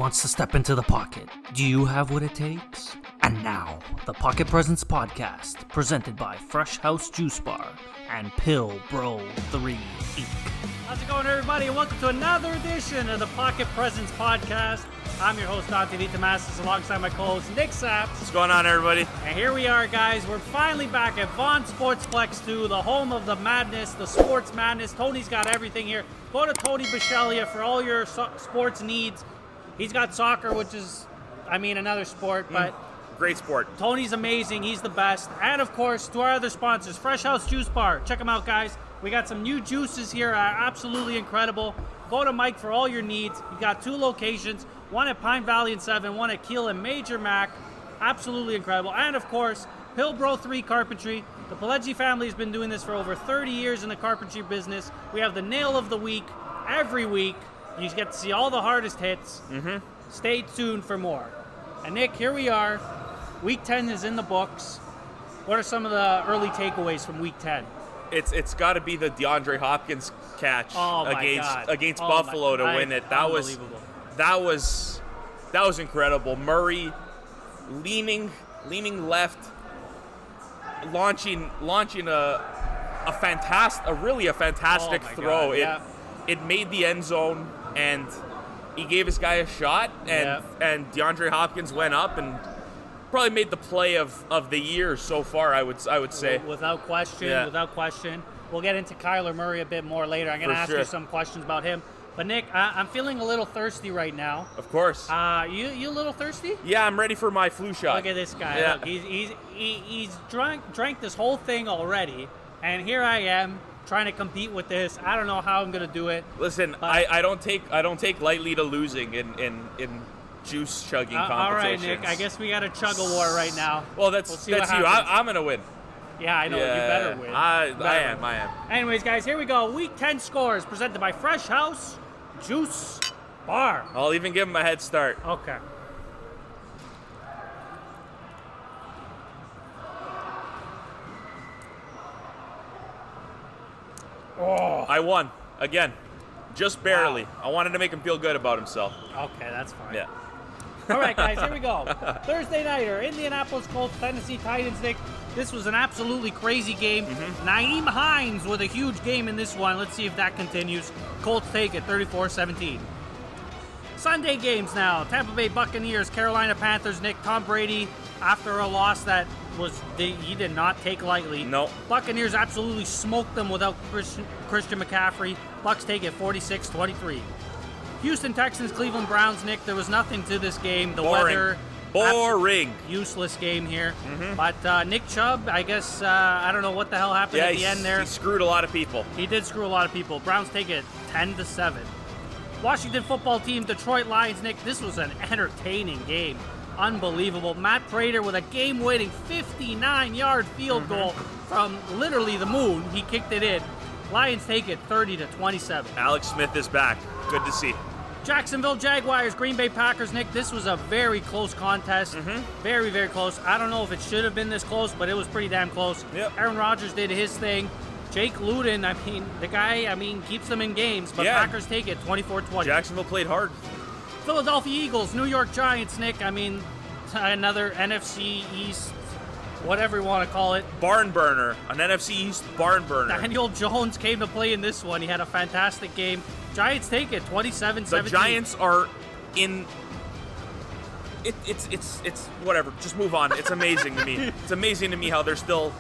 wants to step into the pocket. Do you have what it takes? And now, the Pocket Presents Podcast, presented by FRESHOUSE Juice Bar and PILBROIII Inc. How's it going, everybody, and welcome to another edition of the Pocket Presents Podcast. I'm your host, Dante DeTomastis, alongside my co-host, Nick Saps. What's going on, everybody? And here we are, guys. We're finally back at Vaughan Sportsplex 2, the home of the madness, the sports madness. Tony's got everything here. Go to Tony Bisceglia for all your sports needs. He's got soccer, which is, another sport, but... Great sport. Tony's amazing. He's the best. And, of course, to our other sponsors, FRESHOUSE Juice Bar. Check them out, guys. We got some new juices here, absolutely incredible. Go to Mike for all your needs. You got 2 locations, one at Pine Valley and 7, one at Keele and Major Mac. Absolutely incredible. And, of course, PILBROIII Carpentry. The PILBROIII family has been doing this for over 30 years in the carpentry business. We have the nail of the week every week. You get to see all the hardest hits. Stay tuned for more. And, Nick, here we are. Week 10 is in the books. What are some of the early takeaways from Week 10? It's got to be the DeAndre Hopkins catch against Buffalo to win it. That was incredible. Murray leaning left, launching a fantastic throw. It made the end zone, and he gave his guy a shot, and DeAndre Hopkins went up and probably made the play of the year so far, I would say. Without question. We'll get into Kyler Murray a bit more later. I'm going to ask you some questions about him. But, Nick, I'm feeling a little thirsty right now. Of course. You a little thirsty? Yeah, I'm ready for my flu shot. Look at this guy. Yeah. Look, he's drank this whole thing already, and here I am trying to compete with this. I don't know how I'm going to do it. Listen, I don't take lightly to losing in juice chugging competitions. All right, Nick. I guess we got a chug war right now. Well, that's you. I'm gonna win. Yeah, I know. You better win. I am. Anyways, guys, here we go. Week 10 scores presented by FRESHOUSE Juice Bar. I'll even give him a head start. Okay. Oh. I won again. Just barely. Wow. I wanted to make him feel good about himself. Okay, that's fine. Yeah. All right, guys, here we go. Thursday nighter, Indianapolis Colts, Tennessee Titans. Nick, this was an absolutely crazy game. Nyheim Hines with a huge game in this one. Let's see if that continues. Colts take it, 34-17. Sunday games now. Tampa Bay Buccaneers, Carolina Panthers. Nick, Tom Brady, after a loss that he did not take lightly. No. Buccaneers absolutely smoked them without Christian McCaffrey. Bucks take it, 46-23. Houston Texans, Cleveland Browns. Nick, there was nothing to this game. The weather. Boring. Useless game here. But Nick Chubb, I guess, I don't know what the hell happened at the end there. He screwed a lot of people. He did screw a lot of people. Browns take it 10-7. Washington football team, Detroit Lions. Nick, this was an entertaining game. Unbelievable. Matt Prater with a game-winning 59-yard field goal from literally the moon. He kicked it in. Lions take it 30-27. Alex Smith is back. Good to see. Jacksonville Jaguars, Green Bay Packers. Nick, this was a very close contest. Very, very close. I don't know if it should have been this close, but it was pretty damn close. Yep. Aaron Rodgers did his thing. Jake Luton, the guy, keeps them in games, but Packers take it 24-20. Jacksonville played hard. Philadelphia Eagles, New York Giants. Nick, another NFC East, whatever you want to call it. Barn burner. An NFC East barn burner. Daniel Jones came to play in this one. He had a fantastic game. Giants take it 27-17. The Giants are in... It's whatever. Just move on. It's amazing to me. It's amazing to me how they still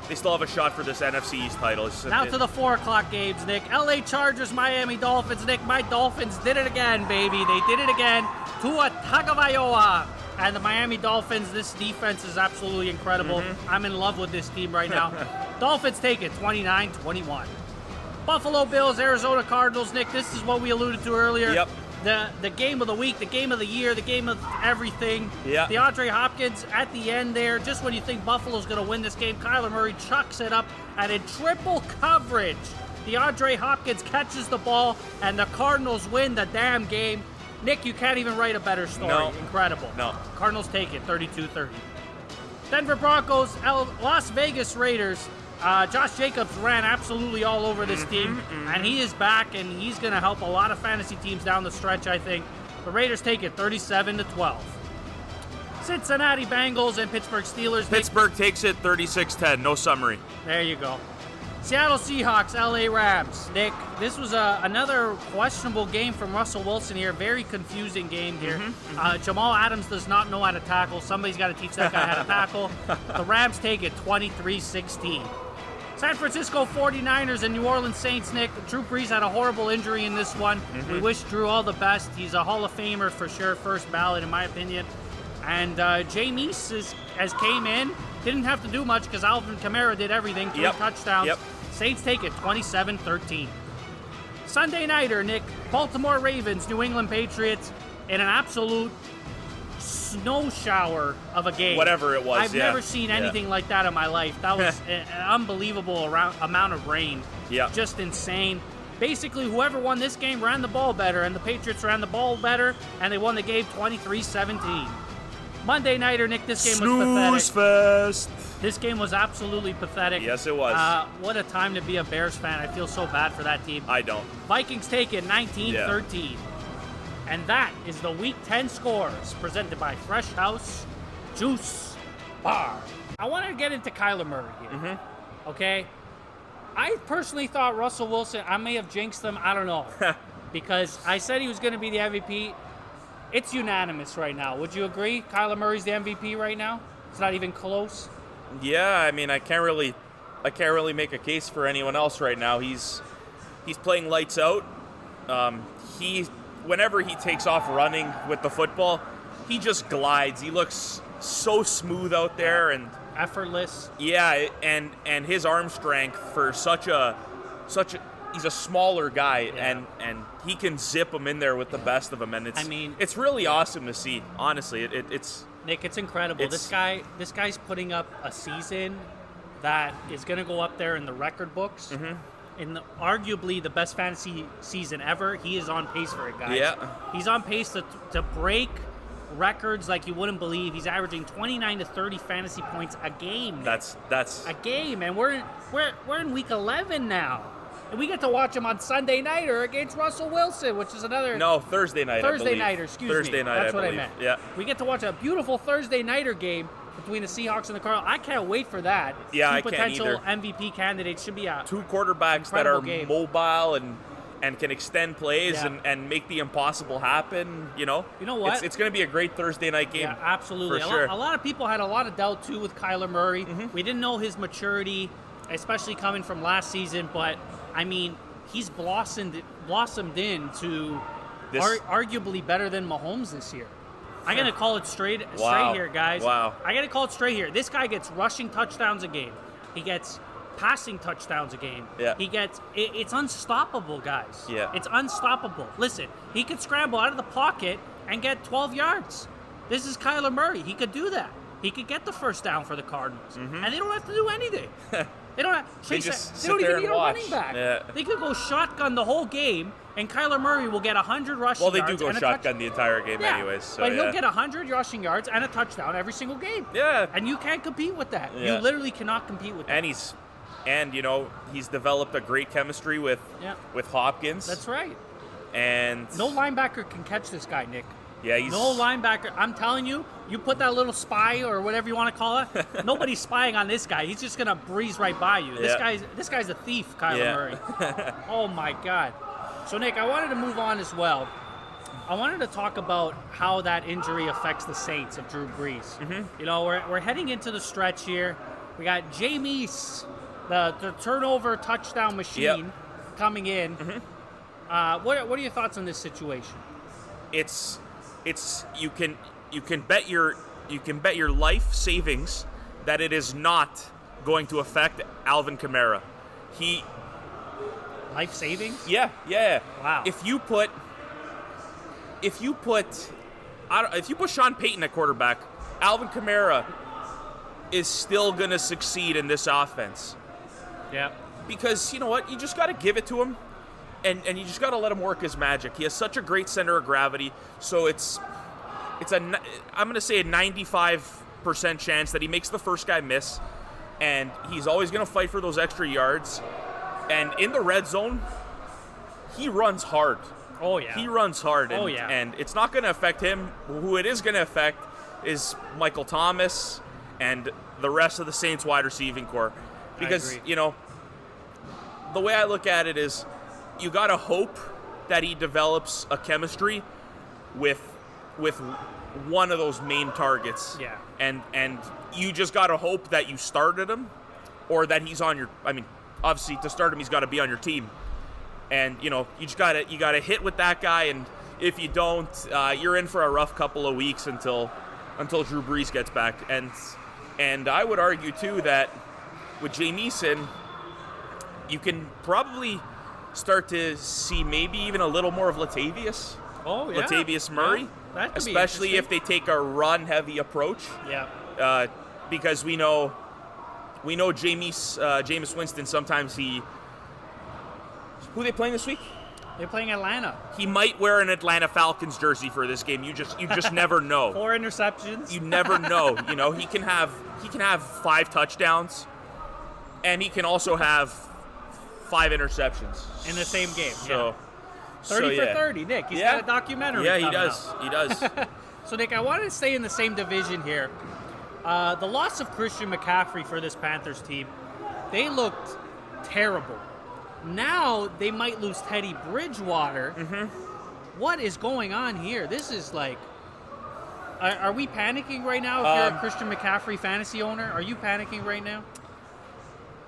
have a shot for this NFC East title. Now to the 4 o'clock games, Nick. LA Chargers, Miami Dolphins. Nick, my Dolphins did it again, baby. They did it again. Tua Tagovailoa. And the Miami Dolphins, this defense is absolutely incredible. I'm in love with this team right now. Dolphins take it 29-21. Buffalo Bills, Arizona Cardinals. Nick, this is what we alluded to earlier. Yep. The game of the week, the game of the year, the game of everything. Yeah. DeAndre Hopkins at the end there, just when you think Buffalo's going to win this game, Kyler Murray chucks it up, and in triple coverage, DeAndre Hopkins catches the ball, and the Cardinals win the damn game. Nick, you can't even write a better story. No. Incredible. No. Cardinals take it 32-30. Denver Broncos, Las Vegas Raiders. Josh Jacobs ran absolutely all over this team, and he is back, and he's going to help a lot of fantasy teams down the stretch, I think. The Raiders take it 37-12. Cincinnati Bengals and Pittsburgh Steelers. Pittsburgh takes it 36-10. No summary. There you go. Seattle Seahawks, LA Rams. Nick, this was another questionable game from Russell Wilson here. Very confusing game here. Jamal Adams does not know how to tackle. Somebody's got to teach that guy how to tackle. The Rams take it 23-16. San Francisco 49ers and New Orleans Saints, Nick. Drew Brees had a horrible injury in this one. We wish Drew all the best. He's a Hall of Famer for sure, first ballot in my opinion. And Jameis has came in. Didn't have to do much because Alvin Kamara did everything. 3 touchdowns. Saints take it 27-13. Sunday nighter, Nick. Baltimore Ravens, New England Patriots in an absolute snow shower of a game. Whatever it was, I've never seen anything like that in my life. That was an unbelievable amount of rain. Just insane. Basically, whoever won this game ran the ball better, and the Patriots ran the ball better, and they won the game 23-17. Monday nighter, Nick, this game was pathetic. Snooze fest. This game was absolutely pathetic. Yes, it was. What a time to be a Bears fan. I feel so bad for that team. I don't. Vikings take it 19-13. And that is the Week 10 scores presented by Fresh House Juice Bar. I want to get into Kyler Murray here. Okay? I personally thought Russell Wilson, I may have jinxed him. I don't know. Because I said he was going to be the MVP. It's unanimous right now. Would you agree? Kyler Murray's the MVP right now? It's not even close. Yeah, I mean, I can't really make a case for anyone else right now. He's playing lights out. Whenever he takes off running with the football, he just glides. He looks so smooth out there and effortless. Yeah, and his arm strength for such a he's a smaller guy and he can zip them in there with the best of them, and it's really awesome to see. Honestly, it's Nick, it's incredible. This guy's putting up a season that is going to go up there in the record books. In arguably the best fantasy season ever. He is on pace for it, guys. Yeah. He's on pace to break records like you wouldn't believe. He's averaging 29 to 30 fantasy points a game. That's a game, and we're in week 11 now. And we get to watch him on Sunday nighter against Russell Wilson, which is another... No, Thursday night, Thursday nighter, excuse me. Thursday night, That's what I believe. I meant. Yeah. We get to watch a beautiful Thursday nighter game between the Seahawks and the Cardinals. I can't wait for that. Yeah, I can't either. Two potential MVP candidates should be a two quarterbacks that are game. Mobile and can extend plays and make the impossible happen. You know what? It's going to be a great Thursday night game. Yeah, absolutely. For sure. A lot of people had a lot of doubt too with Kyler Murray. We didn't know his maturity, especially coming from last season. But I mean, he's blossomed into arguably better than Mahomes this year. I'm going to call it straight here, guys. Wow. I got to call it straight here. This guy gets rushing touchdowns a game. He gets passing touchdowns a game. Yeah. He gets it's unstoppable, guys. Yeah. It's unstoppable. Listen, he could scramble out of the pocket and get 12 yards. This is Kyler Murray. He could do that. He could get the first down for the Cardinals. And they don't have to do anything. They don't even need a running back. Yeah. They could go shotgun the whole game, and Kyler Murray will get 100 rushing yards. Well, they do go shotgun the entire game anyways. So, but he'll get 100 rushing yards and a touchdown every single game. Yeah. And you can't compete with that. Yeah. You literally cannot compete with that. And he's developed a great chemistry with Hopkins. That's right. And no linebacker can catch this guy, Nick. Yeah, no linebacker. I'm telling you, you put that little spy or whatever you want to call it. Nobody's spying on this guy. He's just gonna breeze right by you. This guy's a thief, Kyler Murray. Oh my God. So Nick, I wanted to move on as well. I wanted to talk about how that injury affects the Saints of Drew Brees. We're heading into the stretch here. We got Jameis, the turnover touchdown machine, coming in. What are your thoughts on this situation? You can bet your life savings that it is not going to affect Alvin Kamara. Life savings? Yeah. Wow. If you put Sean Payton at quarterback, Alvin Kamara is still going to succeed in this offense. Yeah. Because you know what? You just got to give it to him. And you just got to let him work his magic. He has such a great center of gravity, so I'm going to say a 95% chance that he makes the first guy miss, and he's always going to fight for those extra yards. And in the red zone, he runs hard. Oh, yeah. He runs hard. And, yeah. And it's not going to affect him. Who it is going to affect is Michael Thomas and the rest of the Saints wide receiving core. Because, agree. you know, the way I look at it is you got to hope that he develops a chemistry with one of those main targets. Yeah. And you just got to hope that you started him or that he's on your, I mean, obviously to start him, he's got to be on your team. And, you know, you got to hit with that guy. And if you don't, you're in for a rough couple of weeks until Drew Brees gets back. And I would argue, too, that with Jamison, you can probably start to see maybe even a little more of Latavius. Oh, yeah. Latavius Murray. Yeah, that could be especially if they take a run-heavy approach. Yeah. Because we know Jameis Winston, sometimes who are they playing this week? They're playing Atlanta. He might wear an Atlanta Falcons jersey for this game. You just never know. 4 interceptions. You never know. You know, he can have 5 touchdowns, and he can also have 5 interceptions in the same game. So, 30 for 30, Nick. He's got a documentary. Yeah, he coming does. out. He does. So, Nick, I wanted to stay in the same division here. The loss of Christian McCaffrey for this Panthers team, they looked terrible. Now they might lose Teddy Bridgewater. Mm-hmm. What is going on here? This is like, are we panicking right now? If you're a Christian McCaffrey fantasy owner, are you panicking right now?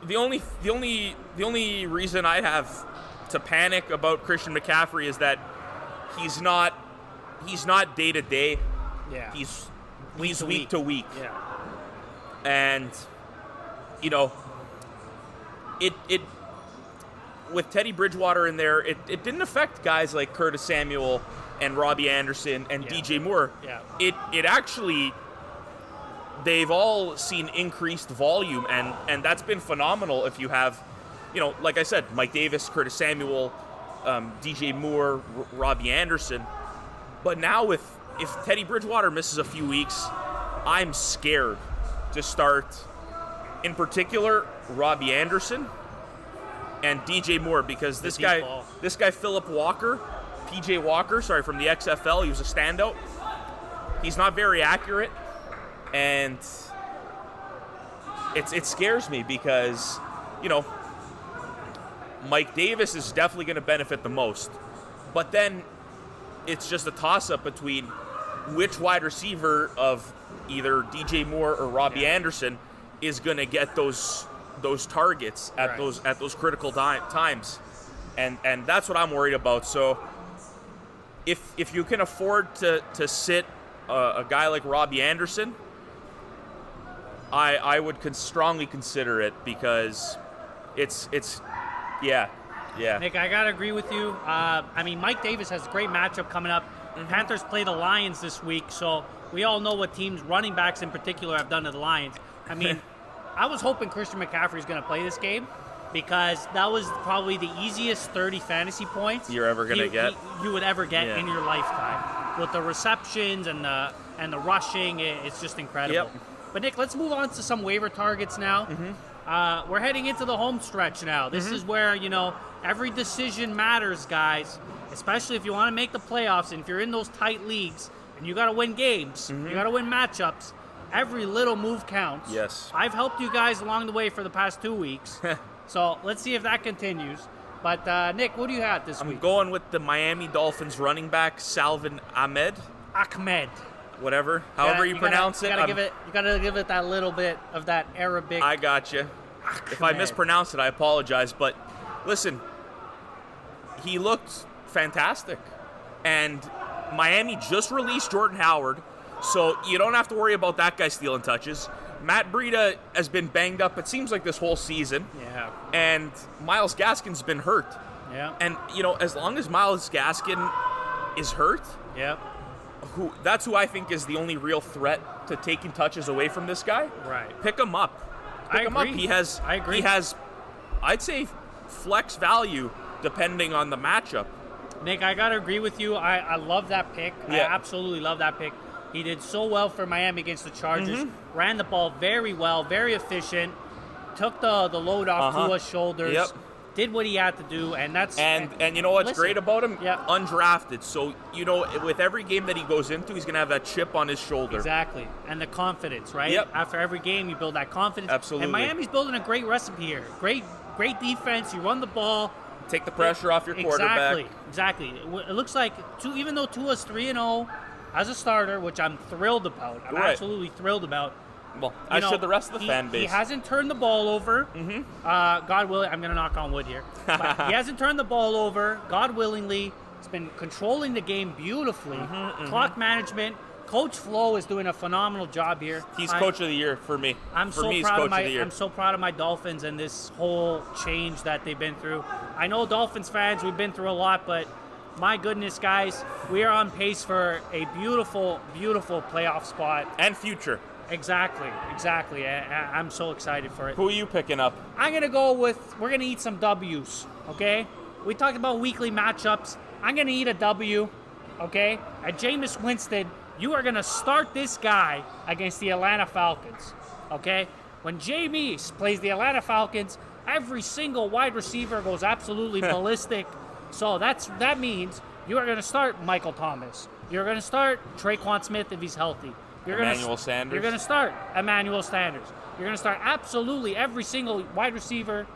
The only reason I have to panic about Christian McCaffrey is that he's not day to day. Yeah. He's week to week. Yeah. And you know, it with Teddy Bridgewater in there, it didn't affect guys like Curtis Samuel and Robbie Anderson and DJ Moore. Yeah. It actually, they've all seen increased volume, and that's been phenomenal if you have, you know, like I said, Mike Davis, Curtis Samuel, DJ Moore, Robbie Anderson. But now if Teddy Bridgewater misses a few weeks, I'm scared to start, in particular, Robbie Anderson and DJ Moore, because this guy Philip Walker, PJ Walker, from the XFL, he was a standout. He's not very accurate, and it scares me because, you know, Mike Davis is definitely going to benefit the most, but then it's just a toss-up between which wide receiver of either DJ Moore or Robbie Anderson is going to get those targets at those critical times, and that's what I'm worried about. So if you can afford to sit a guy like Robbie Anderson, I would strongly consider it, because it's yeah. Nick, I gotta agree with you. I mean, Mike Davis has a great matchup coming up. Mm-hmm. Panthers play the Lions this week, so we all know what teams, running backs in particular, have done to the Lions. I mean, I was hoping Christian McCaffrey is going to play this game, because that was probably the easiest 30 fantasy points you're ever going to get. You would ever get in your lifetime. With the receptions and the rushing, it's just incredible. Yep. But Nick, let's move on to some waiver targets now. Mm-hmm. We're heading into the home stretch now. This is where, you know, every decision matters, guys, especially if you want to make the playoffs, and if you're in those tight leagues and you got to win games, you got to win matchups. Every little move counts. Yes. I've helped you guys along the way for the past 2 weeks. So let's see if that continues. But, Nick, what do you have this week? I'm going with the Miami Dolphins running back, Salvin Ahmed. Whatever. However you pronounce it. You gotta give it that little bit of that Arabic. I got you. If I mispronounce it, I apologize. But listen, he looked fantastic. And Miami just released Jordan Howard, so you don't have to worry about that guy stealing touches. Matt Breida has been banged up, it seems like, this whole season. Yeah. And Myles Gaskin's been hurt. Yeah. And, you know, as long as Myles Gaskin is hurt, that's who I think is the only real threat to taking touches away from this guy. Right. Pick him up. I agree. He has, I'd say, flex value depending on the matchup. Nick, I gotta agree with you. I love that pick. Yeah. I absolutely love that pick. He did so well for Miami against the Chargers. Ran the ball very well, very efficient. Took the load off Tua's shoulders. Yep. did what he had to do, and that's and you know what's great about him? Yeah. Undrafted. So with every game that he goes into, he's gonna have that chip on his shoulder. Exactly, and the confidence, right? Yep. After every game, you build that confidence. Absolutely. And Miami's building a great recipe here. Great defense. You run the ball. Take the pressure off your quarterback. Exactly. It looks like even though Tua's 3-0 as a starter, which I'm thrilled about. I'm absolutely thrilled about. Well, as should the rest of the fan base. He hasn't turned the ball over. Mm-hmm. God willing, I'm going to knock on wood here. But he hasn't turned the ball over, God willingly. He's been controlling the game beautifully. Clock management. Coach Flo is doing a phenomenal job here. He's coach of the year for me. I'm so proud of my Dolphins and this whole change that they've been through. I know Dolphins fans, we've been through a lot, but my goodness, guys, we are on pace for a beautiful, beautiful playoff spot. And future. Exactly. I'm so excited for it. Who are you picking up? I'm going to go with, we're going to eat some W's, okay? We talked about weekly matchups. I'm going to eat a W, okay? At Jameis Winston, you are going to start this guy against the Atlanta Falcons, okay? When Jameis plays the Atlanta Falcons, every single wide receiver goes absolutely ballistic. So that means you are going to start Michael Thomas. You're going to start Traquan Smith if he's healthy. Emmanuel Sanders. You're going to start Emmanuel Sanders. You're going to start absolutely every single wide receiver.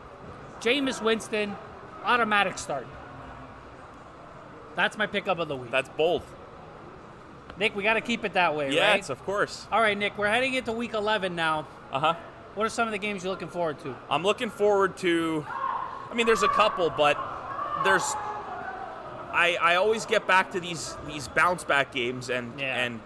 Jameis Winston, automatic start. That's my pickup of the week. That's bold. Nick, we got to keep it that way, right? Yes, of course. All right, Nick, we're heading into week 11 now. Uh-huh. What are some of the games you're looking forward to? I'm looking forward to, there's a couple, but I always get back to these bounce back games and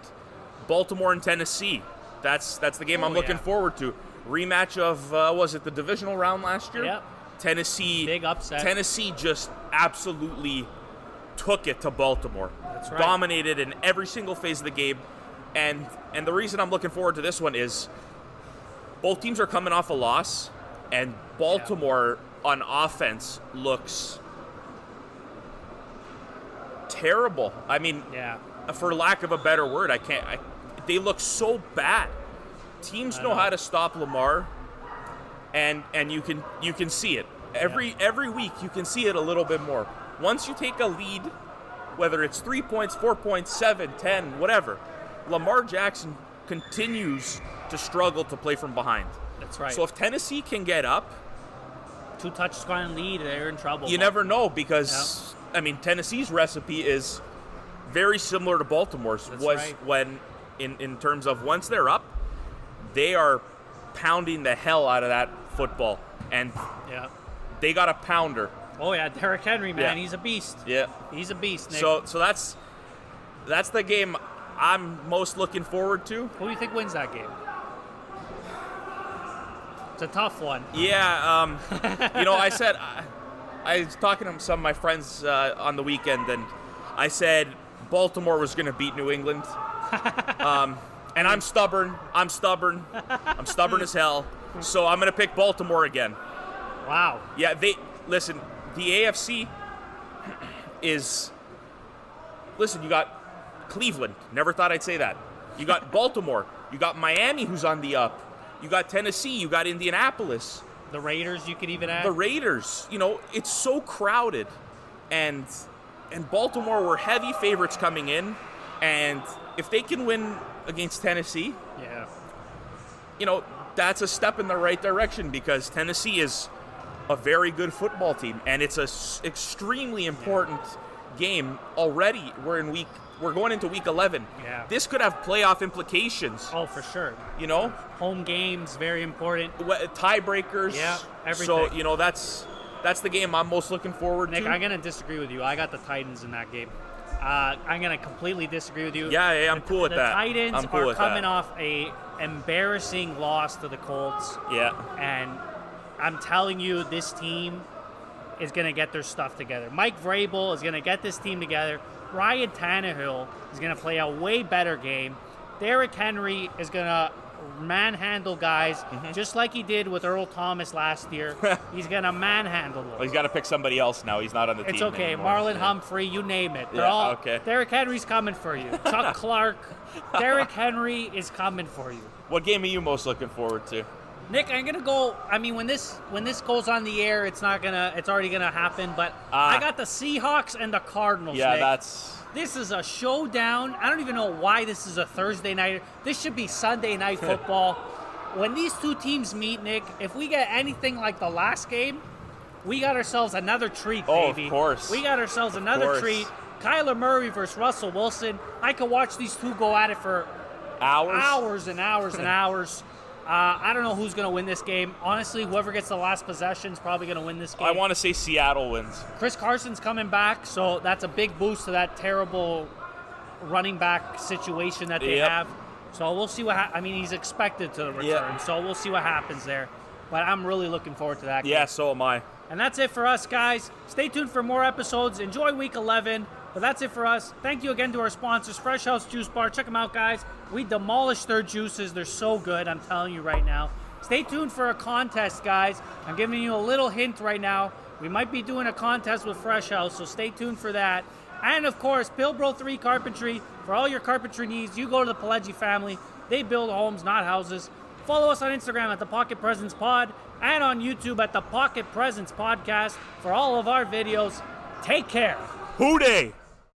Baltimore and Tennessee. That's the game I'm looking forward to. Rematch of was it the divisional round last year? Yep. Tennessee. Big upset. Tennessee just absolutely took it to Baltimore. That's right. Dominated in every single phase of the game. And the reason I'm looking forward to this one is both teams are coming off a loss, and Baltimore on offense looks terrible. For lack of a better word, they look so bad. Teams know how to stop Lamar, and you can see it. Every week you can see it a little bit more. Once you take a lead, whether it's 3 points, 4 points, 7, 10, whatever, Lamar Jackson continues to struggle to play from behind. That's right. So if Tennessee can get up, 2 touchdown lead, they're in trouble. You never know because Tennessee's recipe is very similar to Baltimore's. When in terms of once they're up, they are pounding the hell out of that football, and they got a pounder. Oh yeah, Derrick Henry, man, he's a beast. Yeah, he's a beast, Nick. So that's the game I'm most looking forward to. Who do you think wins that game? It's a tough one. Yeah, I said I was talking to some of my friends on the weekend, and I said Baltimore was going to beat New England. And I'm stubborn. I'm stubborn as hell. So I'm going to pick Baltimore again. Wow. Yeah, the AFC is, you got Cleveland. Never thought I'd say that. You got Baltimore. You got Miami, who's on the up. You got Tennessee. You got Indianapolis. The Raiders, you could even add. The Raiders. It's so crowded. And Baltimore were heavy favorites coming in. And if they can win against Tennessee, that's a step in the right direction because Tennessee is a very good football team, and it's a extremely important game already. We're going into week 11. Yeah. This could have playoff implications. Oh, for sure. Home games, very important. Tiebreakers. Yeah, everything. So, that's the game I'm most looking forward to. Nick, I'm going to disagree with you. I got the Titans in that game. I'm going to completely disagree with you. Yeah, I'm cool with that. The Titans are coming off a embarrassing loss to the Colts. Yeah. And I'm telling you, this team is going to get their stuff together. Mike Vrabel is going to get this team together. Ryan Tannehill is going to play a way better game. Derrick Henry is going to manhandle guys just like he did with Earl Thomas last year. He's going to manhandle them. Well, he's got to pick somebody else now. He's not on the team It's okay. anymore. Marlon Humphrey, you name it. Okay. Derrick Henry's coming for you. Chuck Clark. Derrick Henry is coming for you. What game are you most looking forward to? Nick, I'm gonna go. I mean, when this goes on the air, it's already gonna happen. But I got the Seahawks and the Cardinals. Yeah, Nick. This is a showdown. I don't even know why this is a Thursday night. This should be Sunday night football. When these two teams meet, Nick, if we get anything like the last game, we got ourselves another treat, baby. Oh, of course. We got ourselves another treat. Kyler Murray versus Russell Wilson. I could watch these two go at it for hours and hours and hours. I don't know who's going to win this game. Honestly, whoever gets the last possession is probably going to win this game. I want to say Seattle wins. Chris Carson's coming back, so that's a big boost to that terrible running back situation that they have. So we'll see what I mean, he's expected to return, so we'll see what happens there. But I'm really looking forward to that game. Yeah, so am I. And that's it for us, guys. Stay tuned for more episodes. Enjoy Week 11. But that's it for us. Thank you again to our sponsors, Fresh House Juice Bar. Check them out, guys. We demolished their juices. They're so good, I'm telling you right now. Stay tuned for a contest, guys. I'm giving you a little hint right now. We might be doing a contest with Fresh House, so stay tuned for that. And, of course, PILBROIII Carpentry. For all your carpentry needs, you go to the PILBROIII family. They build homes, not houses. Follow us on Instagram at the Pocket Presence Pod and on YouTube at the Pocket Presence Podcast for all of our videos. Take care. Hoo-day!